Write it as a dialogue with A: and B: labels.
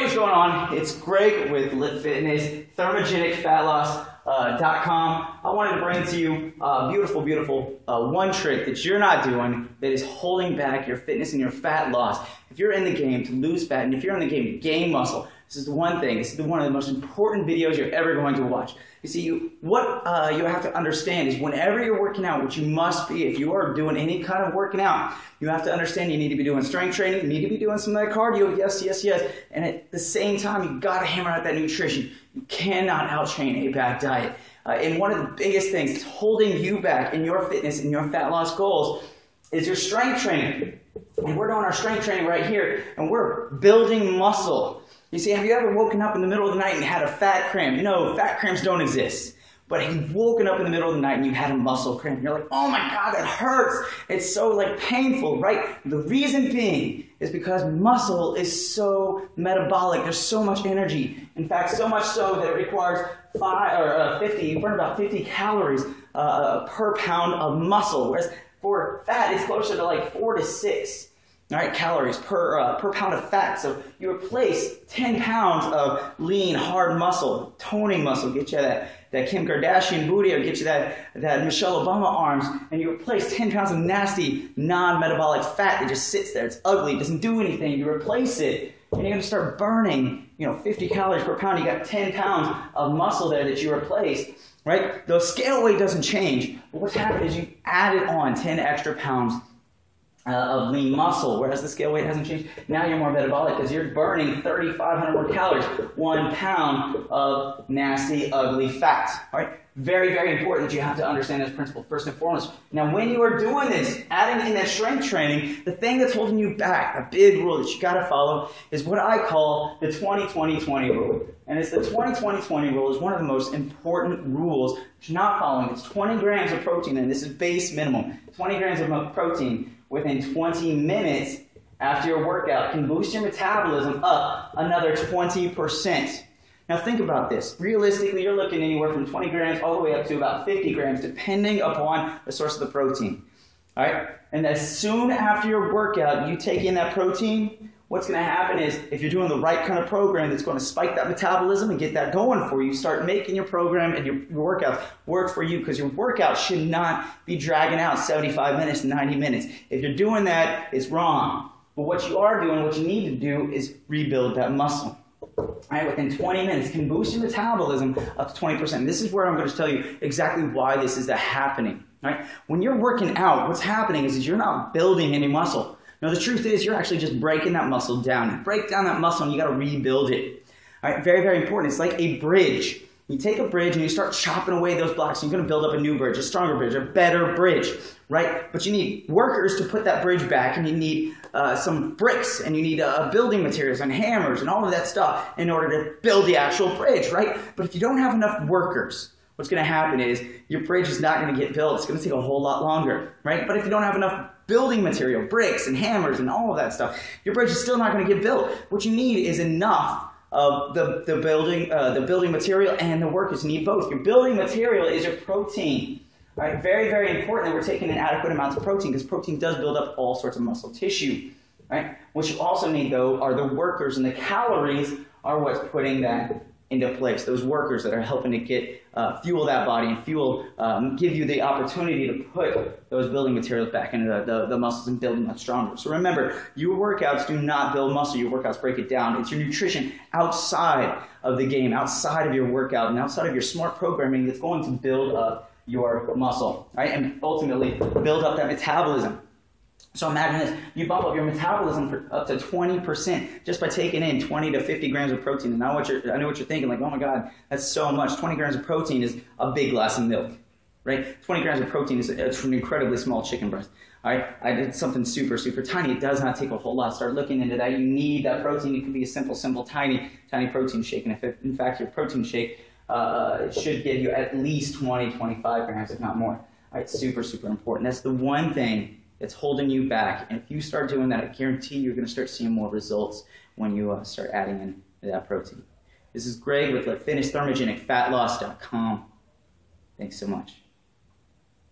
A: what's going on? It's Greg with Lit Fitness, Thermogenic.com. I wanted to bring to you a beautiful one trick that you're not doing that is holding back your fitness and your fat loss. If you're in the game to lose fat and if you're in the game to gain muscle, this is the one thing. This is one of the most important videos you're ever going to watch. You see, what you have to understand is whenever you're working out, which you must be, if you are doing any kind of working out, you have to understand you need to be doing strength training, you need to be doing some of that cardio, yes. And at the same time, you got to hammer out that nutrition. You cannot out-train a bad diet. And one of the biggest things that's holding you back in your fitness and your fat loss goals is your strength training. And we're doing our strength training right here, and we're building muscle. You see, have you ever woken up in the middle of the night and had a fat cramp? You know, fat cramps don't exist. But you've woken up in the middle of the night and you had a muscle cramp. You're like, oh my God, that hurts. It's so painful, right? The reason being is because muscle is so metabolic. There's so much energy. In fact, so much so that it requires 50, you burn about 50 calories per pound of muscle. Whereas for fat, it's closer to 4 to 6. All right, calories per pound of fat. So you replace 10 pounds of lean, hard muscle, toning muscle, get you that Kim Kardashian booty, or get you that Michelle Obama arms, and you replace 10 pounds of nasty, non-metabolic fat that just sits there. It's ugly, it doesn't do anything. You replace it, and you're gonna start burning, 50 calories per pound. You got 10 pounds of muscle there that you replaced, right? The scale weight doesn't change, but what's happened is you added on 10 extra pounds of lean muscle, whereas the scale weight hasn't changed. Now you're more metabolic because you're burning 3,500 more calories, 1 pound of nasty, ugly fat. All right, very important that you have to understand this principle first and foremost. Now, when you are doing this, adding in that strength training, the thing that's holding you back, a big rule that you got to follow, is what I call the 20-20-20 rule. And it's the 20-20-20 rule is one of the most important rules that you're not following. It's 20 grams of protein, and this is base minimum. 20 grams of protein within 20 minutes after your workout can boost your metabolism up another 20%. Now think about this. Realistically, you're looking anywhere from 20 grams all the way up to about 50 grams, depending upon the source of the protein. All right? And as soon after your workout, you take in that protein, what's going to happen is, if you're doing the right kind of program that's going to spike that metabolism and get that going for you, start making your program and your workouts work for you, because your workout should not be dragging out 75 minutes to 90 minutes. If you're doing that, it's wrong. But what you are doing, what you need to do is rebuild that muscle. All right, within 20 minutes, can boost your metabolism up to 20%. This is where I'm going to tell you exactly why this is happening. Right? When you're working out, what's happening is you're not building any muscle. Now, the truth is, you're actually just breaking that muscle down. You break down that muscle and you got to rebuild it. All right, very important. It's like a bridge. You take a bridge and you start chopping away those blocks, and you're going to build up a new bridge, a stronger bridge, a better bridge, right? But you need workers to put that bridge back, and you need some bricks, and you need building materials and hammers and all of that stuff in order to build the actual bridge, right? But if you don't have enough workers, what's going to happen is your bridge is not going to get built. It's going to take a whole lot longer, right? But if you don't have enough building material, bricks and hammers and all of that stuff, your bridge is still not going to get built. What you need is enough of the building material, and the workers. You need both. Your building material is your protein. All right, very important that we're taking in adequate amounts of protein, because protein does build up all sorts of muscle tissue. Right? What you also need, though, are the workers, and the calories are what's putting that into place. Those workers that are helping to get fuel that body and give you the opportunity to put those building materials back into the muscles and build them much stronger. So remember, your workouts do not build muscle. Your workouts break it down. It's your nutrition outside of the game, outside of your workout, and outside of your smart programming that's going to build up your muscle, right? And ultimately build up that metabolism. So imagine this, you bump up your metabolism for up to 20% just by taking in 20 to 50 grams of protein. And I know what you're thinking, like, oh my God, that's so much. 20 grams of protein is a big glass of milk, right? 20 grams of protein is an incredibly small chicken breast. All right, I did something super tiny. It does not take a whole lot. Start looking into that. You need that protein. It can be a simple, tiny protein shake. And if in fact, your protein shake should give you at least 20, 25 grams, if not more. All right, super important. That's the one thing that's holding you back. And if you start doing that, I guarantee you're going to start seeing more results when you start adding in that protein. This is Greg with Thermogenicfatloss.com. Thanks so much.